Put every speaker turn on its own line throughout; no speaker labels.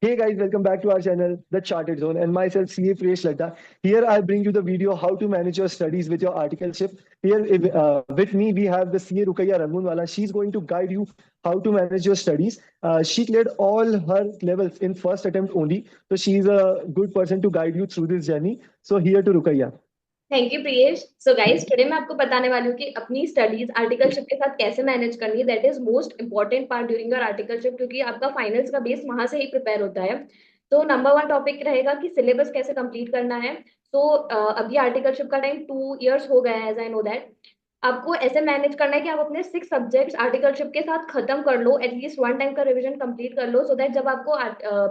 Hey guys, welcome back to our channel, The Charted Zone, and myself, CA Priyesh Ladda. Here I bring you the video how to manage your studies with your articleship. Here with me, we have the CA Rukaiya Rangunwala. She's going to guide you how to manage your studies. She cleared all her levels in first attempt only, so she's a good person to guide you through this journey. So here to Rukaiya.
Thank you Priyesh. So guys, today मैं आपको बताने वाली हूँ कि अपनी studies articleship के साथ कैसे मैनेज करनी है। That is most important part during your articleship, क्योंकि आपका फाइनल्स का बेस वहां से ही प्रिपेयर होता है। तो नंबर वन टॉपिक रहेगा कि सिलेबस कैसे कंप्लीट करना है। तो अभी आर्टिकलशिप का टाइम 2 इयर्स हो गया है, एज आई नो दैट। आपको ऐसे मैनेज करना है कि आप अपने 6 सब्जेक्ट्स आर्टिकलशिप के साथ खत्म कर लो, एटलीस्ट वन टाइम का रिवीजन कंप्लीट कर लो, सो दैट जब आपको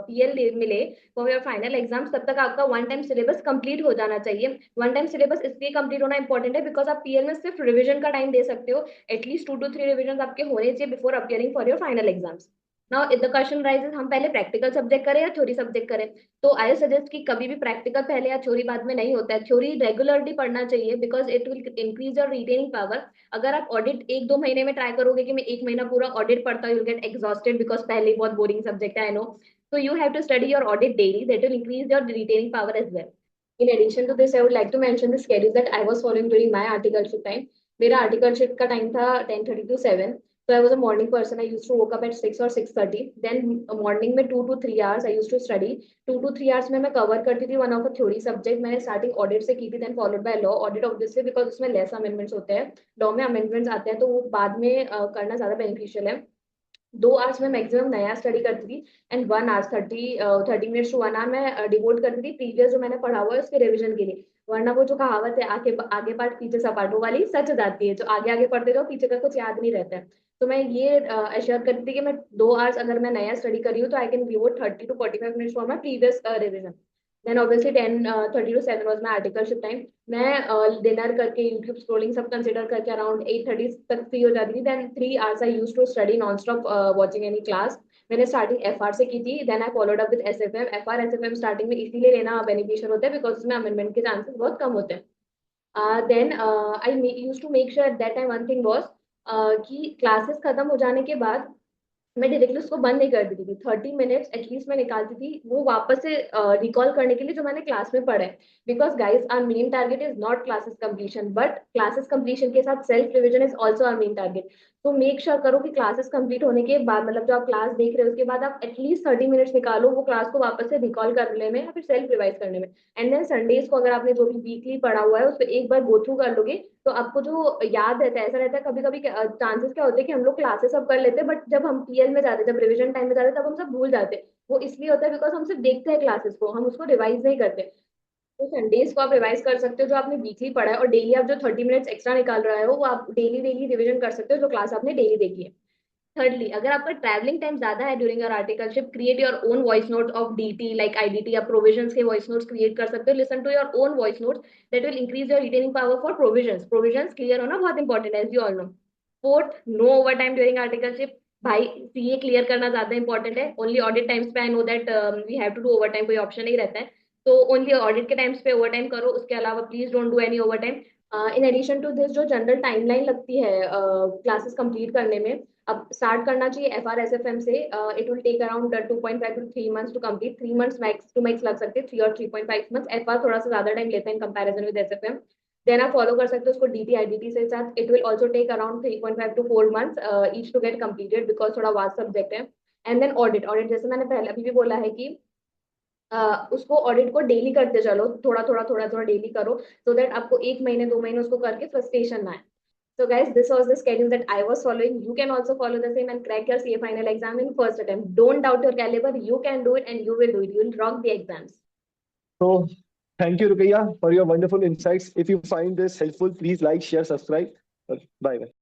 पीएल मिले फॉर योर फाइनल एग्जाम्स, तब तक आपका वन टाइम सिलेबस कंप्लीट हो जाना चाहिए। वन टाइम सिलेबस इसलिए कंप्लीट होना इंपॉर्टेंट है बिकॉज आप पीएल में सिर्फ रिवीजन का टाइम दे सकते हो। एटलीस्ट 2 to 3 रिवीजन आपके होने चाहिए before appearing for your final exams. Now the question rises, हम पहले प्रैक्टिकल सब्जेक्ट करें या थ्योरी सब्जेक्ट करें? तो आई सजेस्ट कि कभी भी प्रैक्टिकल पहले या थ्योरी बाद में नहीं होता है। थ्योरी रेगुलरली पढ़ना चाहिए because it will increase your retaining power. अगर आप ऑडिट 1-2 महीने में ट्राई करोगे कि मैं 1 महीना पूरा ऑडिट पढ़ता हूँ, यू गेट एग्जॉस्टेड बिकॉज पहले ही बहुत बोरिंग सब्जेक्ट है, I know. So you have to study your audit daily. That will increase your retaining power as well. In addition to this, I would like to mention the schedule that I was following during my articleship time. मेरा articleship का time था 10:30 to 7. So I was a morning person. I used to woke up at 6 or 6:30. Then morning में 2 to 3 hours I used to study. 2 to 3 hours में मैं cover करती थी one of the theory subject. मैंने starting audit से की थी, then followed by law. Audit obviously because उसमें less amendments होते हैं. Law में amendments आते हैं तो वो बाद में करना ज्यादा beneficial है। 2 आवर्स में मैक्सिमम नया स्टडी करती थी, and 1 hour 30 minutes to 1 hour मैं डिवोट करती थी प्रीवियस जो मैंने पढ़ा हुआ है उसके रिवीजन के लिए। वरना वो जो कहावत है, आगे आगे पार्ट पीछे सपाट, वो वाली सच हो जाती है। जो आगे आगे पढ़ते रहो पीछे का कुछ याद नहीं रहता है। तो मैं ये अश्योर करती थी कि मैं 2 आवर्स अगर मैं नया स्टडी कर रही हूँ तो I can devote 30 to 45 minutes for my previous revision. Then obviously 10:30 to 7 was my articleship time. मैं डिनर करके यूट्यूब स्क्रोलिंग सब कंसिडर करके अराउंड 8:30 तक फ्री हो जाती थी। Then 3 hours I use to study non stop watching any class. मैंने starting FR से की थी, then I followed up with SFM. FR SFM starting में इसीलिए लेना बेनिफिशियल होता है बिकॉज उसमें अमेंडमेंट के चांसेस बहुत कम होते हैं। Then I use to make sure at that time one thing was कि क्लासेस खत्म हो जाने के बाद मैं डायरेक्टली उसको बंद नहीं कर देती थी। 30 मिनट्स एटलीस्ट मैं निकालती थी वो वापस से रिकॉल करने के लिए जो मैंने क्लास में पढ़ा है। Because guys our main target is not classes completion, but classes completion के साथ self revision is also our main target. तो मेक श्योर करो कि क्लासेस कंप्लीट होने के बाद, मतलब जो आप क्लास देख रहे हो उसके बाद आप एटलीस्ट 30 मिनट्स निकालो वो क्लास को वापस से रिकॉल करने में या फिर सेल्फ रिवाइज करने में। एंड देन संडेज को अगर आपने जो भी वीकली पढ़ा हुआ है उस पर एक बार गो थ्रू कर लोगे तो आपको जो याद रहता है। ऐसा रहता है कभी कभी चांसेस क्या होते हैं कि हम लोग क्लासेस सब कर लेते हैं, बट जब हम पीएल में जाते हैं, जब रिवीजन टाइम में जाते हैं, तब हम सब भूल जाते हैं। वो इसलिए होता है बिकॉज हम सिर्फ देखते हैं क्लासेस को, हम उसको रिवाइज नहीं करते। तो संडेज को आप रिवाइज कर सकते हो जो आपने वीकली पढ़ा है, और डेली आप जो 30 मिनट्स एक्स्ट्रा निकाल रहे हो वो आप डेली डेली रिवीजन कर सकते हो जो क्लास आपने डेली देखी है। थर्डली, अगर आपका ट्रैवलिंग टाइम ज्यादा है during your articleship, create your own voice note of DT like IDT या प्रोविजंस के वॉइस नोट्स क्रिएट कर सकते हो। Listen to your own voice notes, that will increase your retaining power for provisions. Provisions clear होना बहुत important है, as you all know. Fourth, no overtime during articleship. भाई CA clear करना ज्यादा important है। ओनली ऑडिट टाइम्स पे I know that we have to do overtime, कोई option नहीं रहता है। तो ओनली ऑडिट के टाइम्स पे ओवर टाइम करो, उसके अलावा please don't do any overtime. In addition to this, जो जनरल टाइमलाइन लगती है क्लासेस कंप्लीट करने में, अब स्टार्ट करना चाहिए F R S F M से। It will take around 2.5 to 3 months to complete. 3 months max to max लग सकते हैं, 3 और 3.5 मंथ्स। एफ आर थोड़ा सा ज्यादा टाइम लेते हैं in comparison with S F M. Then आप फॉलो कर सकते हो उसको डीटी आईडीटी से साथ। It will also take around 3.5 to 4 months each to get completed because थोड़ा वास्ट सब्जेक्ट है। एंड देन ऑडिट, ऑडिट जैसे मैंने पहले अभी भी बोला है कि उसको ऑडिट को डेली करते चलो, थोड़ा थोड़ा थोड़ा थोड़ा डेली करो, सो दैट आपको 1 महीने 2 महीने उसको करके फ्रस्ट्रेशन ना आए। So guys, this was the schedule that I was following. You can also follow the same and crack your CA final exam in first attempt. Don't doubt your caliber. You can do it and you will do it. You will rock the exams.
So thank you, Rukaiya, for your wonderful insights. If you find this helpful, please like, share, subscribe. Bye bye.